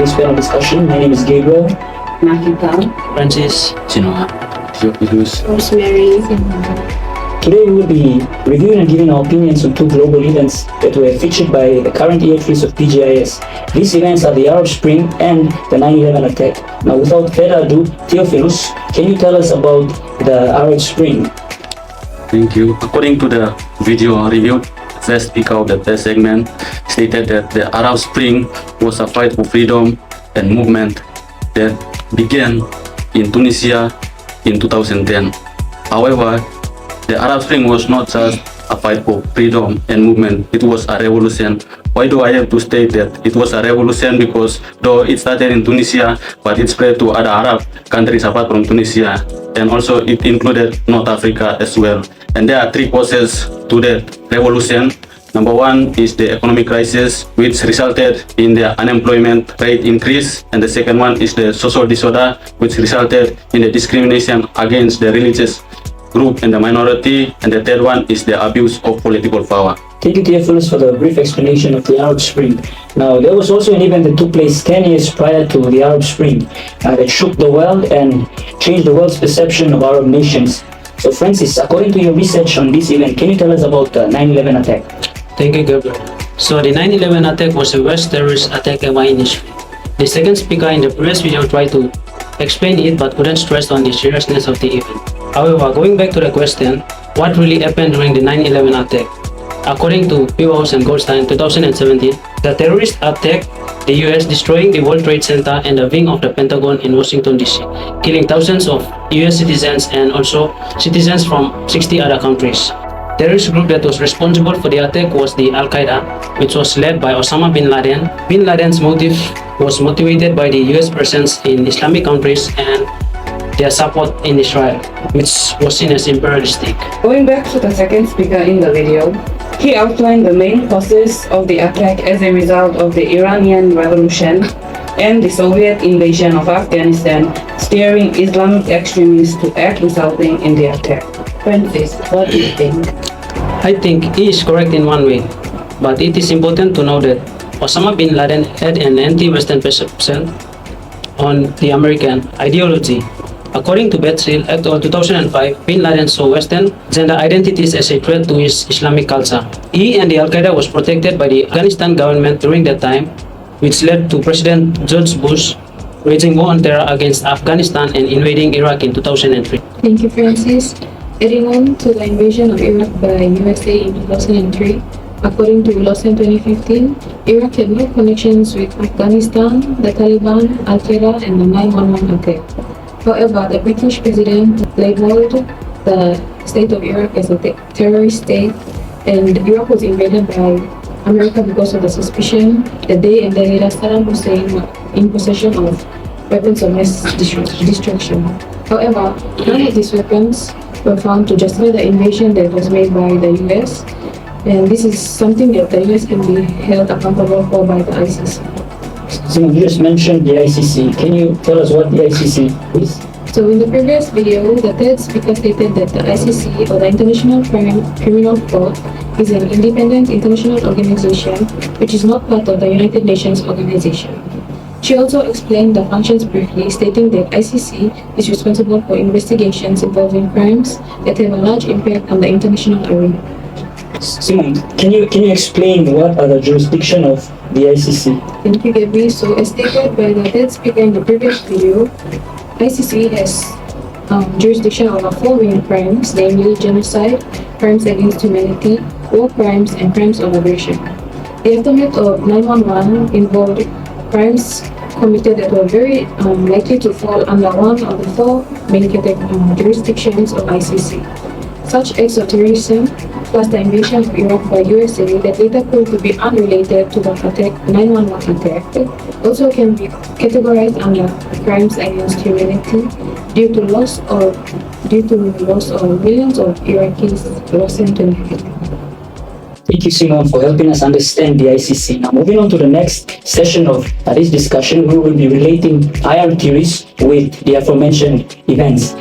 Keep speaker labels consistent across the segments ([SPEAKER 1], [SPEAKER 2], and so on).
[SPEAKER 1] today's panel discussion. My name is Gabriel.
[SPEAKER 2] Makita,
[SPEAKER 3] Francis,
[SPEAKER 4] Sinoa, Theophilus,
[SPEAKER 2] Rosemary,
[SPEAKER 1] Today we will be reviewing and giving our opinions on two global events that were featured by the current year trees of PGIS. These events are the Arab Spring and the 9/11 attack. Now without further ado, Theophilus, can you tell us about the Arab Spring?
[SPEAKER 4] thank you. According to the video reviewed, first speaker of the first segment stated that the Arab Spring was a fight for freedom and movement that began in Tunisia in 2010. However, the Arab Spring was not just a fight for freedom and movement, it was a revolution. Why do I have to state that it was a revolution? Because though it started in Tunisia, but it spread to other Arab countries apart from Tunisia, and also it included North Africa as well. And there are three causes to the revolution. Number one is the economic crisis, which resulted in the unemployment rate increase, and the second one is the social disorder, which resulted in the discrimination against the religious group and the minority, and the third one is the abuse of political power.
[SPEAKER 1] Thank you, Theophilus, for the brief explanation of the Arab Spring. Now, there was also an event that took place 10 years prior to the Arab Spring that shook the world and changed the world's perception of Arab nations. So, Francis, according to your research on this event, can you tell us about the 9/11 attack?
[SPEAKER 3] thank you, Gabriel. So the 9/11 attack was the worst terrorist attack ever in history. The second speaker in the previous video tried to explain it but couldn't stress on the seriousness of the event. However, going back to the question, what really happened during the 9/11 attack? According to Pewaus and Goldstein in 2017, the terrorists attacked the US, destroying the World Trade Center and the wing of the Pentagon in Washington DC, killing thousands of US citizens and also citizens from 60 other countries. The terrorist group that was responsible for the attack was the Al-Qaeda, which was led by Osama bin Laden. Bin Laden's motive was motivated by the US presence in Islamic countries and their support in Israel, which was seen as imperialistic.
[SPEAKER 2] Going back to the second speaker in the video, he outlined the main causes of the attack as a result of the Iranian Revolution and the Soviet invasion of Afghanistan, steering Islamic extremists to act resulting in the attack. Francis, what do you think?
[SPEAKER 3] I think he is correct in one way, but it is important to know that Osama bin Laden had an anti-Western perception on the American ideology. According to Bethel et al. 2005, bin Laden saw Western gender identities as a threat to his Islamic culture. He and the Al-Qaeda was protected by the Afghanistan government during that time, which led to President George Bush waging war on terror against Afghanistan and invading Iraq in 2003.
[SPEAKER 5] Thank you, Francis. Adding on to the invasion of Iraq by USA in 2003, according to Lawson 2015, Iraq had no connections with Afghanistan, the Taliban, Al-Qaeda, and the 9/11 attack. However, the British president labeled the state of Iraq as a terrorist state, and Iraq was invaded by America because of the suspicion that they and their leader Saddam Hussein were in possession of weapons of mass destruction. However, none of these weapons were found to justify the invasion that was made by the US, and this is something that the US can be held accountable for by the ICC.
[SPEAKER 1] Simon, you just mentioned the ICC. Can you tell us what the ICC is?
[SPEAKER 5] So in the previous video, the third speaker stated that the ICC, or the International Criminal Court, is an independent international organization which is not part of the United Nations organization. She also explained the functions briefly, stating that ICC is responsible for investigations involving crimes that have a large impact on the international arena.
[SPEAKER 1] Simon, can you explain what are the jurisdiction of the ICC?
[SPEAKER 5] Thank you, Gabby. So as stated by the third speaker in the previous video, ICC has jurisdiction over four main crimes, namely genocide, crimes against humanity, war crimes, and crimes of aggression. The aftermath of 9/11 involved crimes committed that were very likely to fall under one of the four main jurisdictions of ICC. Such acts of terrorism, plus the invasion of Iraq by USA that later proved to be unrelated to the 9/11 attack, also can be categorized under crimes against humanity due to loss of millions of Iraqis lost in 2015.
[SPEAKER 1] Thank you, Simon, for helping us understand the ICC. Now, moving on to the next session of this discussion, we will be relating IR theories with the aforementioned events.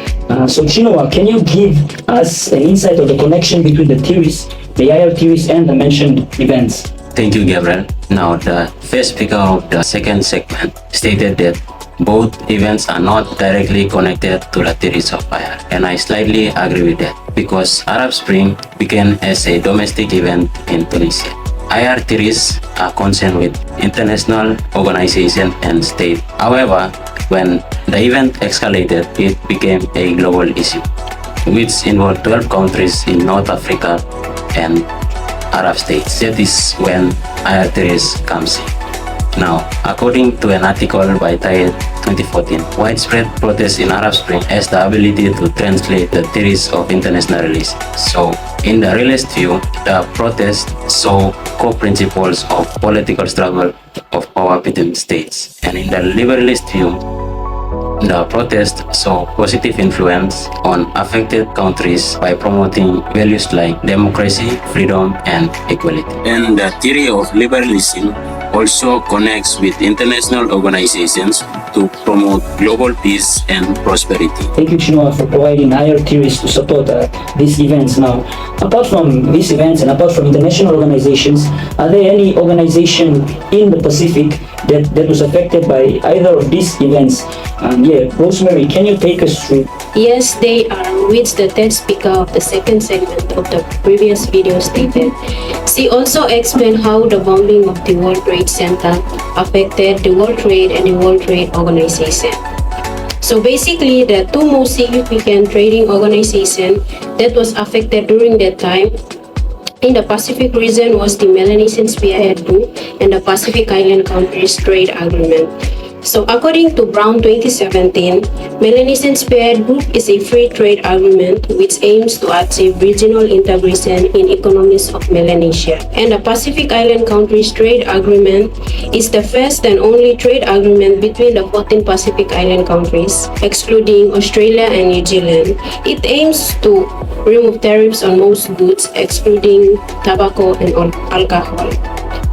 [SPEAKER 1] So, Chinoa, can you give us an insight of the connection between the theories, the IR theories, and the mentioned events?
[SPEAKER 6] Thank you, Gabriel. Now, the first speaker of the second segment stated that both events are not directly connected to the theories of IR, and I slightly agree with that because Arab Spring began as a domestic event in Tunisia. IR theories are concerned with international organization and state. However, when the event escalated, it became a global issue, which involved 12 countries in North Africa and Arab states. That is when IR theories comes in. Now, according to an article by Tayed 2014, widespread protests in Arab Spring has the ability to translate the theories of international relations. So, in the realist view, the protests saw core principles of political struggle of power between states. And in the liberalist view, the protest saw positive influence on affected countries by promoting values like democracy, freedom, and equality. And the theory of liberalism also connects with international organizations to promote global peace and prosperity.
[SPEAKER 1] Thank you, Chinoa, for providing higher theories to support these events. Now, apart from these events and apart from international organizations, are there any organization in the Pacific that was affected by either of these events? Rosemary, can you take us through?
[SPEAKER 7] Yes, they are, which the third speaker of the second segment of the previous video stated. She also explained how the bombing of the World Trade Center affected the World Trade and the World Trade Organization. So basically, the two most significant trading organizations that was affected during that time in the Pacific region was the Melanesian Spearhead Group and the Pacific Island Countries Trade Agreement. So according to Brown 2017, Melanesian Spearhead Group is a free trade agreement which aims to achieve regional integration in economies of Melanesia. And the Pacific Island Countries Trade Agreement is the first and only trade agreement between the 14 Pacific Island countries, excluding Australia and New Zealand. It aims to remove tariffs on most goods, excluding tobacco and alcohol.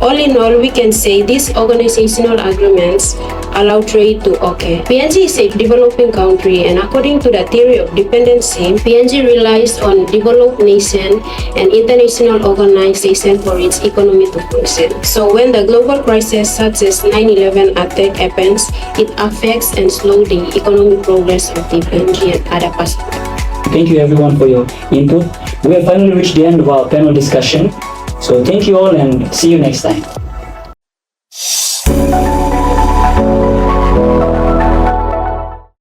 [SPEAKER 7] All in all, we can say these organizational agreements allow trade to occur. PNG is a developing country, and according to the theory of dependency, PNG relies on developed nation and international organization for its economy to function. So when the global crisis such as 9/11 attack happens, it affects and slows the economic progress of the PNG and other Pacific.
[SPEAKER 1] Thank you everyone for your input. We have finally reached the end of our panel discussion. So thank you all and see you next time.